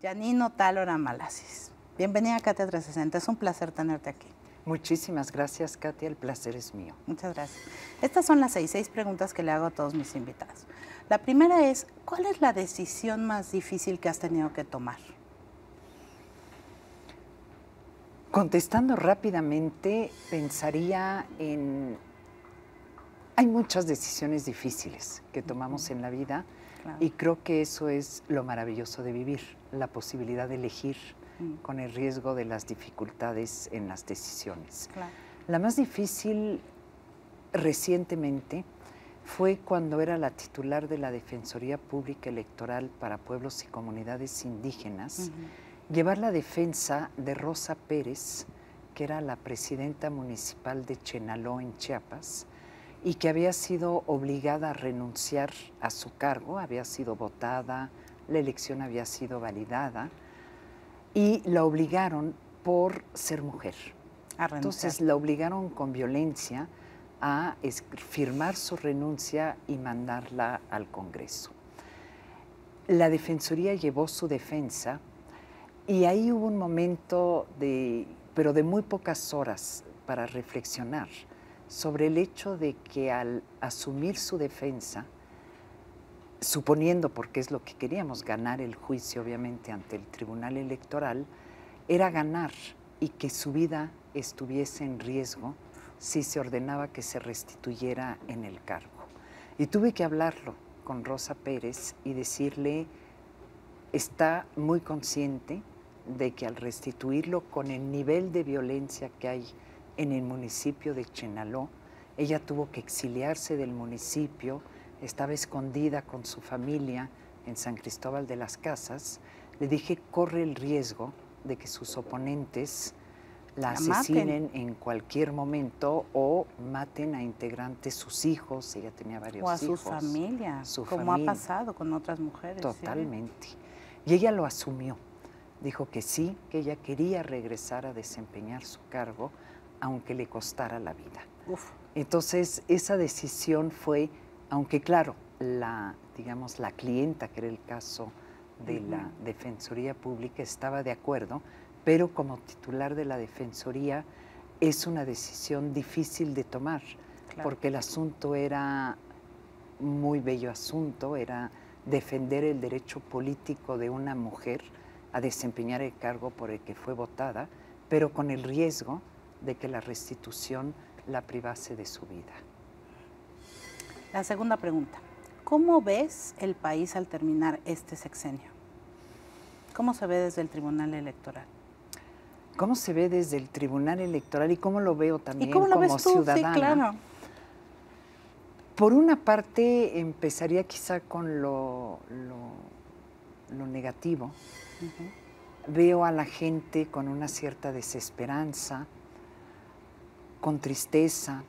Yanino Tálora Malasis. Bienvenida a Katia 360, es un placer tenerte aquí. Muchísimas gracias, Katia, el placer es mío. Muchas gracias. Estas son las seis preguntas que le hago a todos mis invitados. La primera es, ¿cuál es la decisión más difícil que has tenido que tomar? Contestando rápidamente, pensaría en... Hay muchas decisiones difíciles que tomamos en la vida, claro, y creo que eso es lo maravilloso de vivir, la posibilidad de elegir con el riesgo de las dificultades en las decisiones. Claro. La más difícil recientemente fue cuando era la titular de la Defensoría Pública Electoral para Pueblos y Comunidades Indígenas, llevar la defensa de Rosa Pérez, que era la presidenta municipal de Chenaló, en Chiapas, y que había sido obligada a renunciar a su cargo, había sido votada, la elección había sido validada, y la obligaron por ser mujer. Entonces la obligaron con violencia a firmar su renuncia y mandarla al Congreso. La Defensoría llevó su defensa y ahí hubo un momento pero de muy pocas horas para reflexionar sobre el hecho de que al asumir su defensa, suponiendo, porque es lo que queríamos, ganar el juicio obviamente ante el Tribunal Electoral, era ganar y que su vida estuviese en riesgo si se ordenaba que se restituyera en el cargo. Y tuve que hablarlo con Rosa Pérez y decirle, está muy consciente de que al restituirlo con el nivel de violencia que hay en el municipio de Chenaló, ella tuvo que exiliarse del municipio, estaba escondida con su familia en San Cristóbal de las Casas. Le dije, corre el riesgo de que sus oponentes la asesinen en cualquier momento o maten a integrantes, sus hijos, ella tenía varios hijos. O a su familia, como ha pasado con otras mujeres. Totalmente. ¿Sí? Y ella lo asumió. Dijo que sí, que ella quería regresar a desempeñar su cargo, aunque le costara la vida. Uf. Entonces, esa decisión fue, aunque claro, la clienta, que era el caso de la Defensoría Pública, estaba de acuerdo, pero como titular de la Defensoría es una decisión difícil de tomar, claro, porque el asunto era muy bello asunto, era defender el derecho político de una mujer a desempeñar el cargo por el que fue votada, pero con el riesgo de que la restitución la privase de su vida. La segunda pregunta, ¿cómo ves el país al terminar este sexenio? ¿Cómo se ve desde el Tribunal Electoral? ¿Cómo se ve desde el Tribunal Electoral y cómo lo veo también como ciudadana? Sí, claro. Por una parte, empezaría quizá con lo negativo. Veo a la gente con una cierta desesperanza, con tristeza,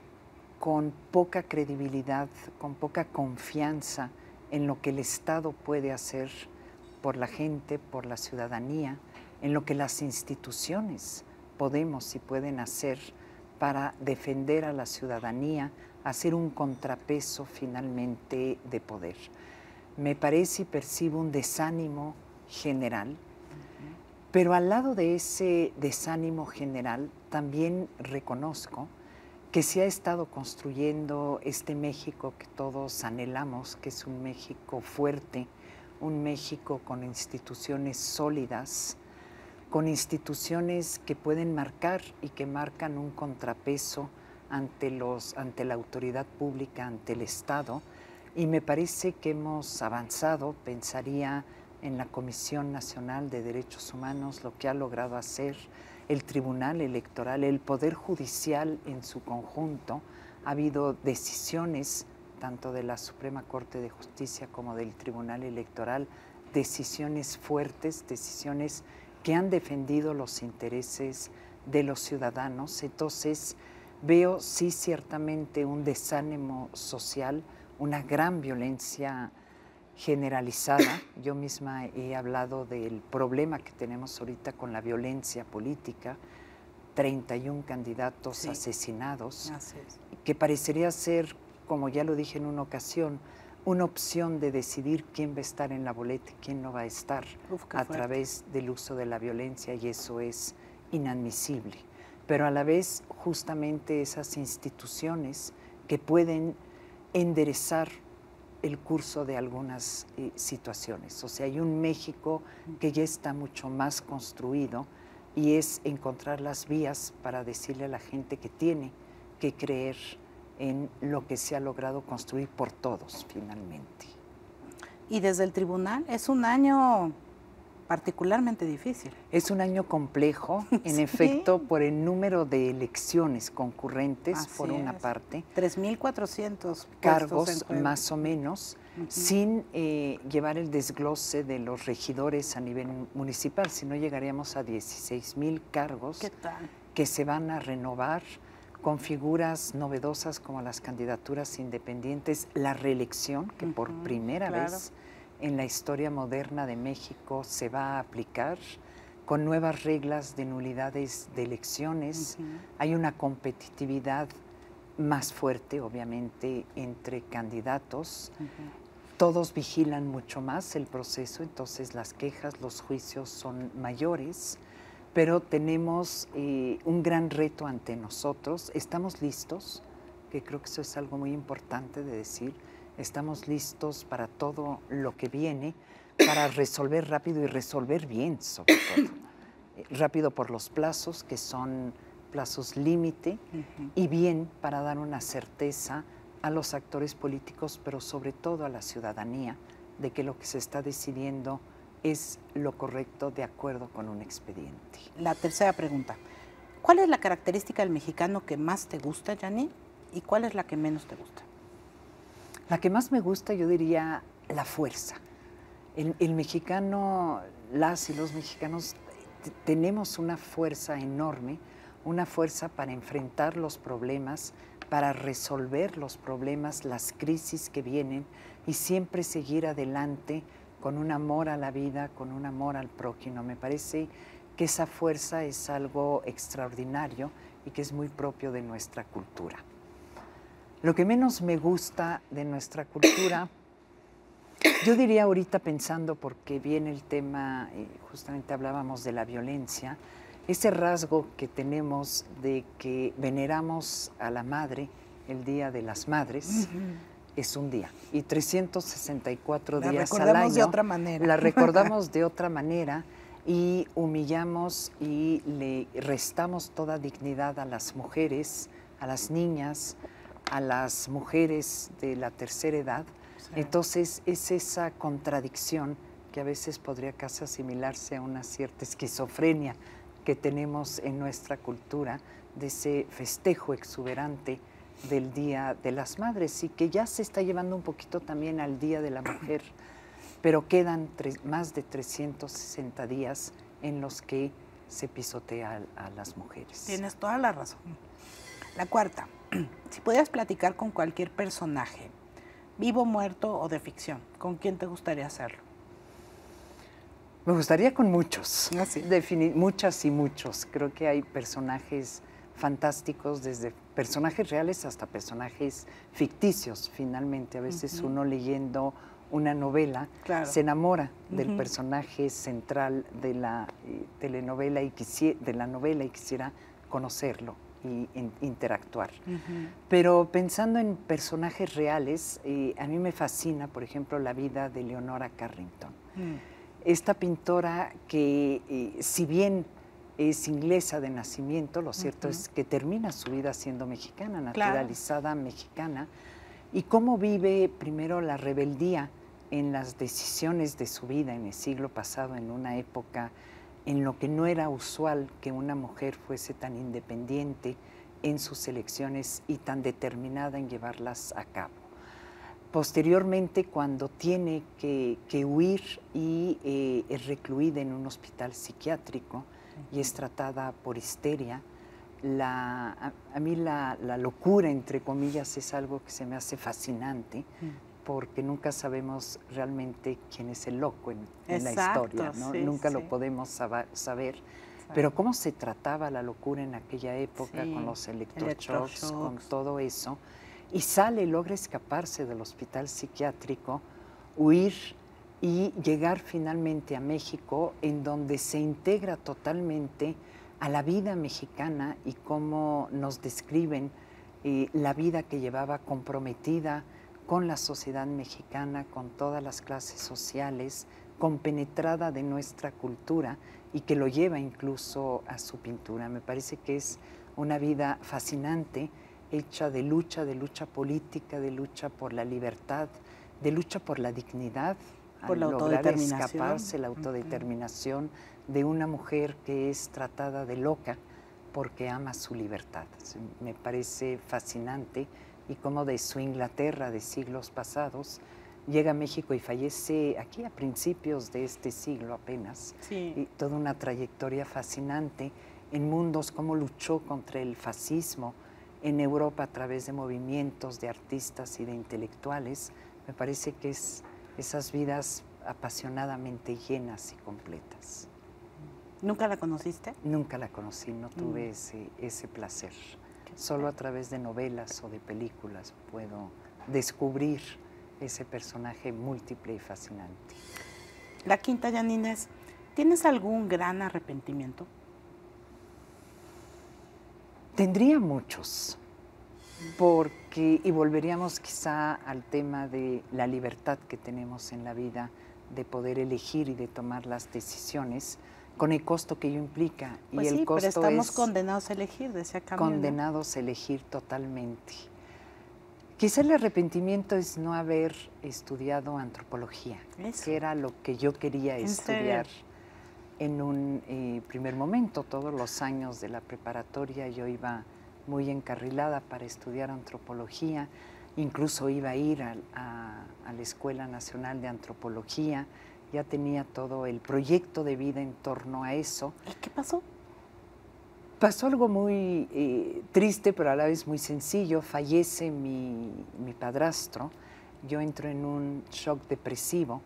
con poca credibilidad, con poca confianza en lo que el Estado puede hacer por la gente, por la ciudadanía, en lo que las instituciones podemos y pueden hacer para defender a la ciudadanía, hacer un contrapeso finalmente de poder. Me parece y percibo un desánimo general, pero al lado de ese desánimo general también reconozco que se ha estado construyendo este México que todos anhelamos, que es un México fuerte, un México con instituciones sólidas, con instituciones que pueden marcar y que marcan un contrapeso ante la autoridad pública, ante el Estado, y me parece que hemos avanzado. Pensaría en la Comisión Nacional de Derechos Humanos, lo que ha logrado hacer el Tribunal Electoral, el Poder Judicial en su conjunto. Ha habido decisiones tanto de la Suprema Corte de Justicia como del Tribunal Electoral, decisiones fuertes, decisiones que han defendido los intereses de los ciudadanos. Entonces, veo sí ciertamente un desánimo social, una gran violencia generalizada. Yo misma he hablado del problema que tenemos ahorita con la violencia política, 31 candidatos asesinados, que parecería ser, como ya lo dije en una ocasión, una opción de decidir quién va a estar en la boleta y quién no va a estar a través del uso de la violencia, y eso es inadmisible. Pero a la vez, justamente esas instituciones que pueden enderezar el curso de algunas situaciones. O sea, hay un México que ya está mucho más construido, y es encontrar las vías para decirle a la gente que tiene que creer en lo que se ha logrado construir por todos, finalmente. Y desde el tribunal es un año particularmente difícil. Es un año complejo, en efecto, por el número de elecciones concurrentes, por una parte. 3.400 cargos, más o menos, sin llevar el desglose de los regidores a nivel municipal, si no llegaríamos a 16,000 cargos. ¿Qué tal? Que se van a renovar con figuras novedosas como las candidaturas independientes, la reelección, que por primera vez en la historia moderna de México se va a aplicar, con nuevas reglas de nulidades de elecciones. Hay una competitividad más fuerte, obviamente, entre candidatos. Todos vigilan mucho más el proceso, entonces las quejas, los juicios son mayores, pero tenemos un gran reto ante nosotros. Estamos listos, que creo que eso es algo muy importante de decir. Estamos listos para todo lo que viene, para resolver rápido y resolver bien, sobre todo. Rápido por los plazos, que son plazos límite, y bien para dar una certeza a los actores políticos, pero sobre todo a la ciudadanía, de que lo que se está decidiendo es lo correcto de acuerdo con un expediente. La tercera pregunta. ¿Cuál es la característica del mexicano que más te gusta, Janine, y cuál es la que menos te gusta? La que más me gusta, yo diría, la fuerza. El mexicano, las y los mexicanos, tenemos una fuerza enorme, una fuerza para enfrentar los problemas, para resolver los problemas, las crisis que vienen, y siempre seguir adelante con un amor a la vida, con un amor al prójimo. Me parece que esa fuerza es algo extraordinario y que es muy propio de nuestra cultura. Lo que menos me gusta de nuestra cultura, yo diría ahorita pensando, porque viene el tema, justamente hablábamos de la violencia, ese rasgo que tenemos de que veneramos a la madre el Día de las Madres, es un día, y 364 días al año. La recordamos de otra manera. La recordamos de otra manera, y humillamos y le restamos toda dignidad a las mujeres, a las niñas, a las mujeres de la tercera edad. Sí. Entonces es esa contradicción que a veces podría casi asimilarse a una cierta esquizofrenia que tenemos en nuestra cultura, de ese festejo exuberante del Día de las Madres, y que ya se está llevando un poquito también al Día de la Mujer, pero quedan más de 360 días en los que se pisotea a las mujeres. Tienes toda la razón. La cuarta, si pudieras platicar con cualquier personaje, vivo, muerto o de ficción, ¿con quién te gustaría hacerlo? Me gustaría con muchos, ¿Sí? Muchas y muchos. Creo que hay personajes fantásticos, desde personajes reales hasta personajes ficticios, finalmente. A veces uno leyendo una novela se enamora del personaje central de la telenovela y quisiera conocerlo y interactuar. Pero pensando en personajes reales, a mí me fascina, por ejemplo, la vida de Leonora Carrington. Esta pintora que, si bien es inglesa de nacimiento, lo cierto es que termina su vida siendo mexicana, naturalizada mexicana, y cómo vive primero la rebeldía en las decisiones de su vida en el siglo pasado, en una época en lo que no era usual que una mujer fuese tan independiente en sus elecciones y tan determinada en llevarlas a cabo. Posteriormente, cuando tiene que huir y es recluida en un hospital psiquiátrico y es tratada por histeria, a mí la locura, entre comillas, es algo que se me hace fascinante, porque nunca sabemos realmente quién es el loco en la historia, ¿no? Nunca lo podemos saber. Pero cómo se trataba la locura en aquella época, con los electroshocks, con todo eso. y logra escaparse del hospital psiquiátrico, huir y llegar finalmente a México, en donde se integra totalmente a la vida mexicana y cómo nos describen la vida que llevaba comprometida con la sociedad mexicana, con todas las clases sociales, compenetrada de nuestra cultura y que lo lleva incluso a su pintura. Me parece que es una vida fascinante, hecha de lucha política, de lucha por la libertad, de lucha por la dignidad, por la lograr autodeterminación. escaparse, la autodeterminación de una mujer que es tratada de loca porque ama su libertad. Me parece fascinante, y como de su Inglaterra de siglos pasados llega a México y fallece aquí a principios de este siglo apenas. Sí. Y toda una trayectoria fascinante en mundos, cómo luchó contra el fascismo en Europa a través de movimientos de artistas y de intelectuales. Me parece que es esas vidas apasionadamente llenas y completas. ¿Nunca la conociste? Nunca la conocí, no tuve ese placer. Solo a través de novelas o de películas puedo descubrir ese personaje múltiple y fascinante. La quinta, Janine, es, ¿tienes algún gran arrepentimiento? Tendría muchos, porque, y volveríamos quizá al tema de la libertad que tenemos en la vida, de poder elegir y de tomar las decisiones, con el costo que ello implica. Pues y el sí, costo pero estamos es condenados a elegir, decía Camus. Condenados a elegir totalmente. Quizá el arrepentimiento es no haber estudiado antropología, que era lo que yo quería estudiar en un primer momento. Todos los años de la preparatoria yo iba muy encarrilada para estudiar antropología, incluso iba a ir a la Escuela Nacional de Antropología, ya tenía todo el proyecto de vida en torno a eso. ¿Y qué pasó? Pasó algo muy triste, pero a la vez muy sencillo. Fallece mi padrastro, yo entro en un shock depresivo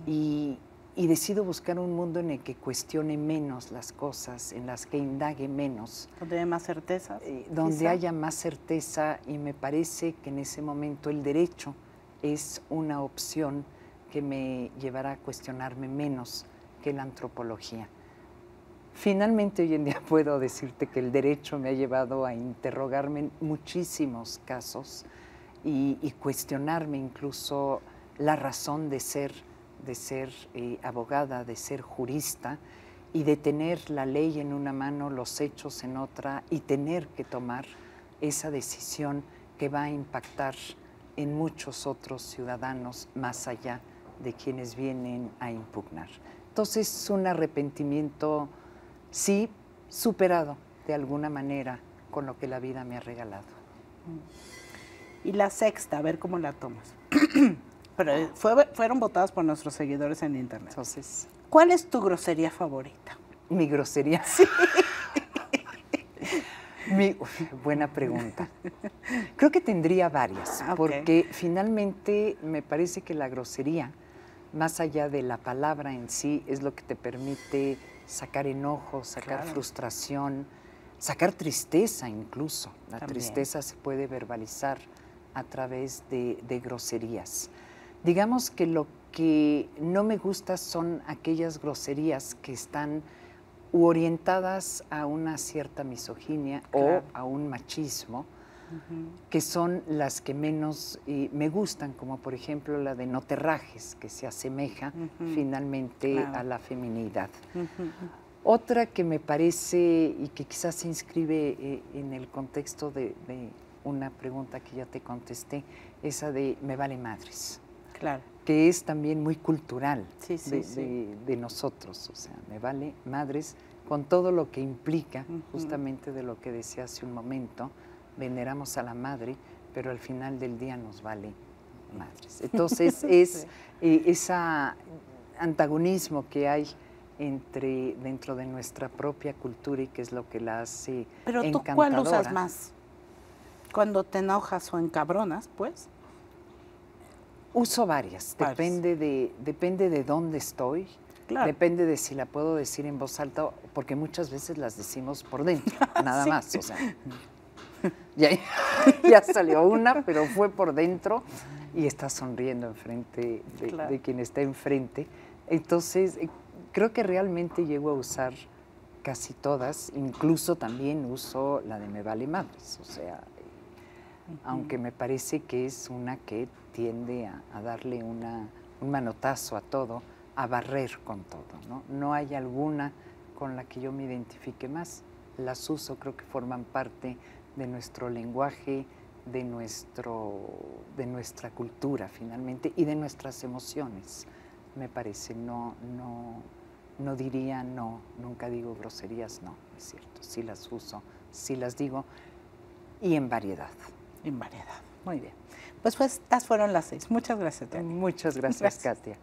y decido buscar un mundo en el que cuestione menos las cosas, en las que indague menos. ¿Donde haya más certeza? Donde haya más certeza, y me parece que en ese momento el derecho es una opción que me llevará a cuestionarme menos que la antropología. Finalmente, hoy en día puedo decirte que el derecho me ha llevado a interrogarme en muchísimos casos y cuestionarme incluso la razón de ser abogada, de ser jurista y de tener la ley en una mano, los hechos en otra, y tener que tomar esa decisión que va a impactar en muchos otros ciudadanos más allá de quienes vienen a impugnar. Entonces, un arrepentimiento, sí, superado de alguna manera con lo que la vida me ha regalado. Y la sexta, a ver cómo la tomas. Pero fueron votadas por nuestros seguidores en internet. Entonces, ¿cuál es tu grosería favorita? Mi grosería. Sí. Buena pregunta. Creo que tendría varias, porque finalmente me parece que la grosería, más allá de la palabra en sí, es lo que te permite sacar enojo, sacar frustración, sacar tristeza incluso. La tristeza se puede verbalizar a través de groserías. Digamos que lo que no me gusta son aquellas groserías que están orientadas a una cierta misoginia o a un machismo, que son las que menos me gustan, como por ejemplo la de no te rajes, que se asemeja finalmente a la feminidad. Otra que me parece y que quizás se inscribe en el contexto de una pregunta que ya te contesté, esa de me vale madres. Claro. Que es también muy cultural de nosotros, o sea, me vale madres con todo lo que implica, justamente de lo que decía hace un momento, veneramos a la madre, pero al final del día nos vale madres. Entonces es ese antagonismo que hay dentro de nuestra propia cultura y que es lo que la hace Pero encantadora. ¿tú cuál usas más? ¿Cuando te enojas o encabronas, pues? Uso varias, depende de dónde estoy, depende de si la puedo decir en voz alta, porque muchas veces las decimos por dentro, nada más, o sea, Ya salió una, pero fue por dentro y está sonriendo enfrente de quien está enfrente. Entonces, creo que realmente llego a usar casi todas, incluso también uso la de Me Vale Madres, o sea, aunque me parece que es una que tiende a darle un manotazo a todo, a barrer con todo, ¿no? No hay alguna con la que yo me identifique más. Las uso, creo que forman parte de nuestro lenguaje, de nuestra cultura finalmente y de nuestras emociones, me parece. No diría no, nunca digo groserías, no, es cierto, sí las uso, sí las digo y en variedad. En variedad, muy bien. Pues estas fueron las 6. Muchas gracias, Tania. Muchas gracias, Katia.